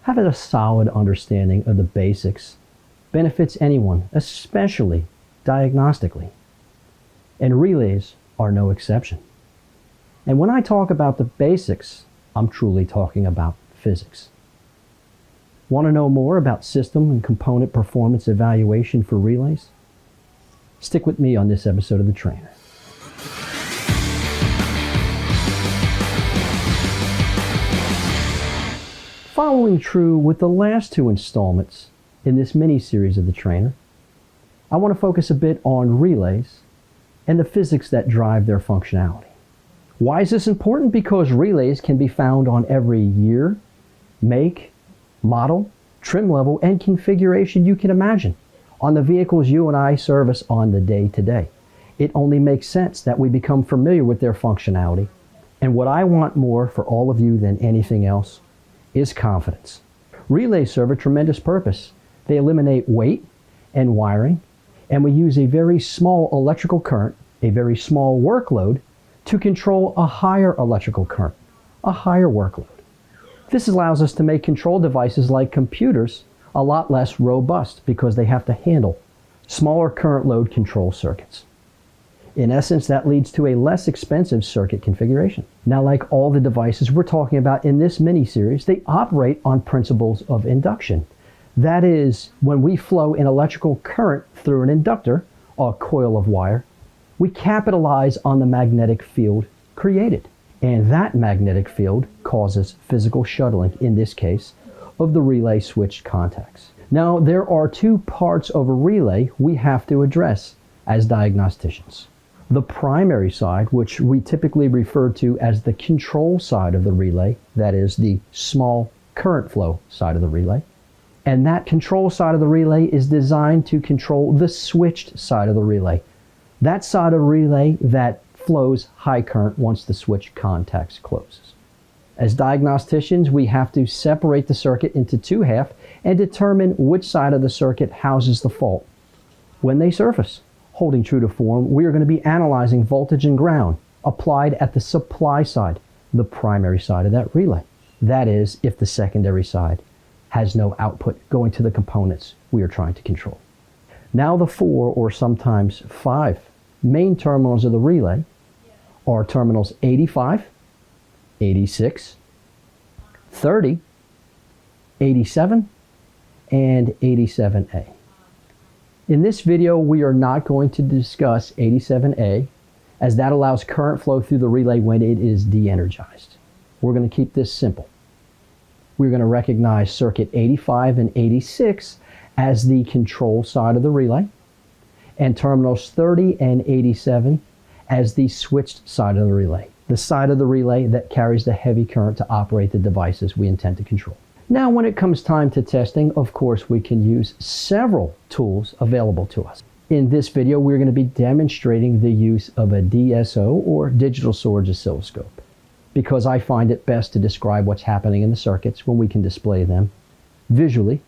Having a solid understanding of the basics benefits anyone, especially diagnostically. And relays are no exception. And when I talk about the basics, I'm truly talking about physics. Want to know more about system and component performance evaluation for relays? Stick with me on this episode of The Trainer. Following true with the last two installments in this mini-series of The Trainer, I want to focus a bit on relays and the physics that drive their functionality. Why is this important? Because relays can be found on every year, make, model, trim level, and configuration you can imagine on the vehicles you and I service on the day-to-day. It only makes sense that we become familiar with their functionality. And what I want more for all of you than anything else is confidence. Relays serve a tremendous purpose. They eliminate weight and wiring, and we use a very small electrical current, a very small workload, to control a higher electrical current, a higher workload. This allows us to make control devices like computers a lot less robust because they have to handle smaller current load control circuits. In essence, that leads to a less expensive circuit configuration. Now, like all the devices we're talking about in this mini-series, they operate on principles of induction. That is, when we flow an electrical current through an inductor, a coil of wire, we capitalize on the magnetic field created. And that magnetic field causes physical shuttling, in this case, of the relay switched contacts. Now, there are two parts of a relay we have to address as diagnosticians. The primary side, which we typically refer to as the control side of the relay, that is the small current flow side of the relay. And that control side of the relay is designed to control the switched side of the relay. That side of the relay that flows high current once the switch contacts closes. As diagnosticians, we have to separate the circuit into two halves and determine which side of the circuit houses the fault when they surface. Holding true to form, we are going to be analyzing voltage and ground applied at the supply side, the primary side of that relay. That is, if the secondary side has no output going to the components we are trying to control. Now the 4 or sometimes 5 main terminals of the relay are terminals 85, 86, 30, 87, and 87A. In this video, we are not going to discuss 87A, as that allows current flow through the relay when it is de-energized. We're going to keep this simple. We're going to recognize circuit 85 and 86 as the control side of the relay, and terminals 30 and 87 as the switched side of the relay, the side of the relay that carries the heavy current to operate the devices we intend to control. Now, when it comes time to testing, of course, we can use several tools available to us. In this video, we're going to be demonstrating the use of a DSO, or digital storage oscilloscope, because I find it best to describe what's happening in the circuits when we can display them visually,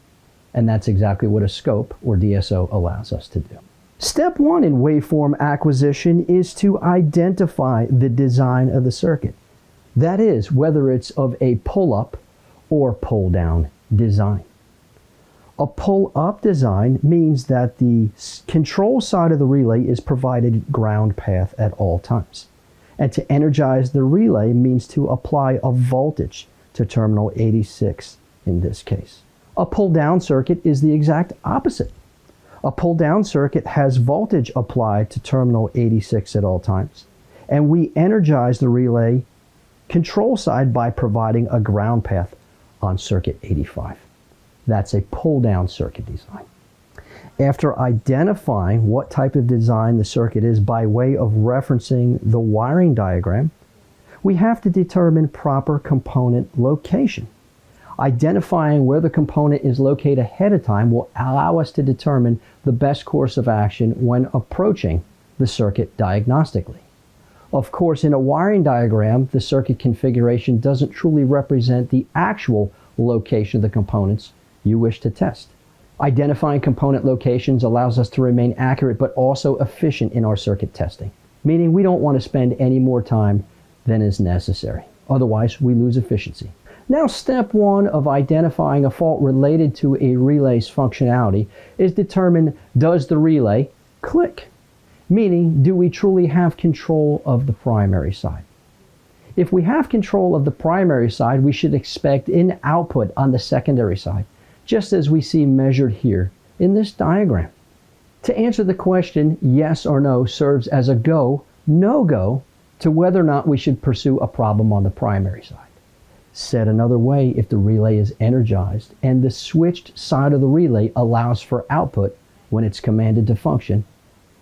and that's exactly what a scope, or DSO, allows us to do. Step 1 in waveform acquisition is to identify the design of the circuit. That is, whether it's of a pull-up or pull-down design. A pull-up design means that the control side of the relay is provided ground path at all times. And to energize the relay means to apply a voltage to terminal 86 in this case. A pull-down circuit is the exact opposite. A pull-down circuit has voltage applied to terminal 86 at all times. And we energize the relay control side by providing a ground path on circuit 85. That's a pull-down circuit design. After identifying what type of design the circuit is by way of referencing the wiring diagram, we have to determine proper component location. Identifying where the component is located ahead of time will allow us to determine the best course of action when approaching the circuit diagnostically. Of course, in a wiring diagram, the circuit configuration doesn't truly represent the actual location of the components you wish to test. Identifying component locations allows us to remain accurate but also efficient in our circuit testing, meaning we don't want to spend any more time than is necessary. Otherwise, we lose efficiency. Now, step one of identifying a fault related to a relay's functionality is determine, does the relay click? Meaning, do we truly have control of the primary side? If we have control of the primary side, we should expect an output on the secondary side, just as we see measured here in this diagram. To answer the question, yes or no, serves as a go, no-go to whether or not we should pursue a problem on the primary side. Said another way, if the relay is energized and the switched side of the relay allows for output when it's commanded to function,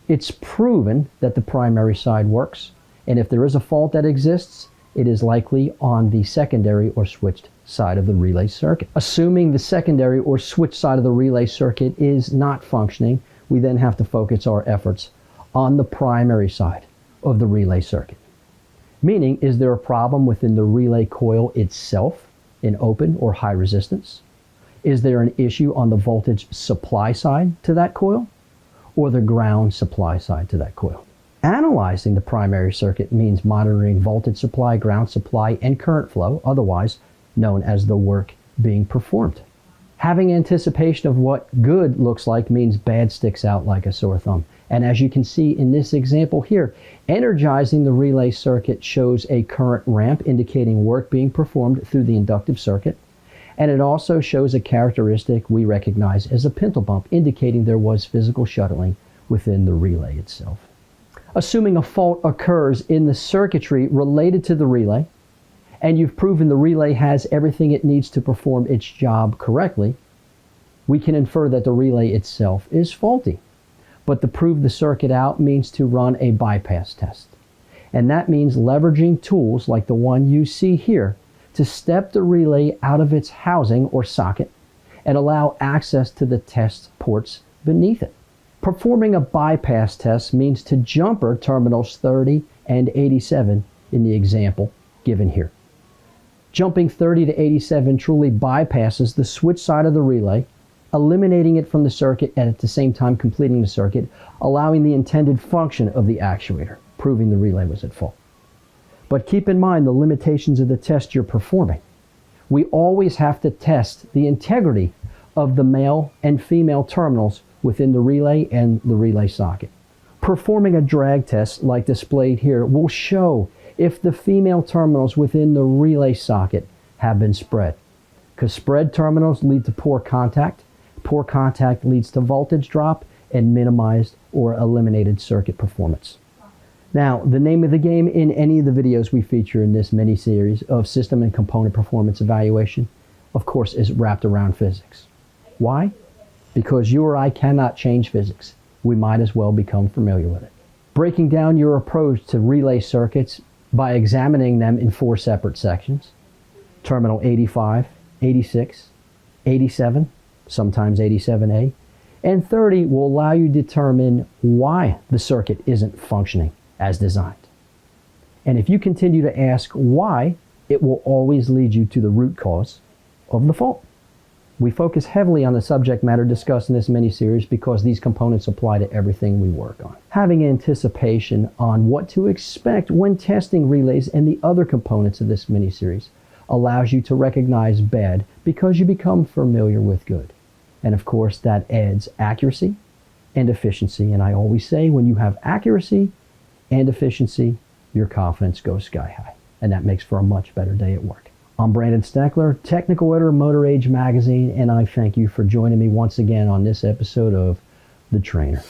it's proven that the primary side works, and if there is a fault that exists, it is likely on the secondary or switched side of the relay circuit. Assuming the secondary or switched side of the relay circuit is not functioning, we then have to focus our efforts on the primary side of the relay circuit. Meaning, is there a problem within the relay coil itself in open or high resistance? Is there an issue on the voltage supply side to that coil or the ground supply side to that coil? Analyzing the primary circuit means monitoring voltage supply, ground supply, and current flow, otherwise known as the work being performed. Having anticipation of what good looks like means bad sticks out like a sore thumb. And as you can see in this example here, energizing the relay circuit shows a current ramp indicating work being performed through the inductive circuit. And it also shows a characteristic we recognize as a pintle bump, indicating there was physical shuttling within the relay itself. Assuming a fault occurs in the circuitry related to the relay, and you've proven the relay has everything it needs to perform its job correctly, we can infer that the relay itself is faulty. But to prove the circuit out means to run a bypass test. And that means leveraging tools like the one you see here to step the relay out of its housing or socket and allow access to the test ports beneath it. Performing a bypass test means to jumper terminals 30 and 87 in the example given here. Jumping 30 to 87 truly bypasses the switch side of the relay, eliminating it from the circuit and at the same time completing the circuit, allowing the intended function of the actuator, proving the relay was at fault. But keep in mind the limitations of the test you're performing. We always have to test the integrity of the male and female terminals within the relay and the relay socket. Performing a drag test like displayed here will show if the female terminals within the relay socket have been spread. Because spread terminals lead to poor contact. Poor contact leads to voltage drop and minimized or eliminated circuit performance. Now, the name of the game in any of the videos we feature in this mini-series of system and component performance evaluation, of course, is wrapped around physics. Why? Because you or I cannot change physics. We might as well become familiar with it. Breaking down your approach to relay circuits by examining them in 4 separate sections. Terminal 85, 86, 87, sometimes 87A, and 30 will allow you to determine why the circuit isn't functioning as designed. And if you continue to ask why, it will always lead you to the root cause of the fault. We focus heavily on the subject matter discussed in this mini-series because these components apply to everything we work on. Having anticipation on what to expect when testing relays and the other components of this mini-series allows you to recognize bad because you become familiar with good. And of course, that adds accuracy and efficiency. And I always say when you have accuracy and efficiency, your confidence goes sky high. And that makes for a much better day at work. I'm Brandon Steckler, technical editor of Motor Age magazine, and I thank you for joining me once again on this episode of The Trainer.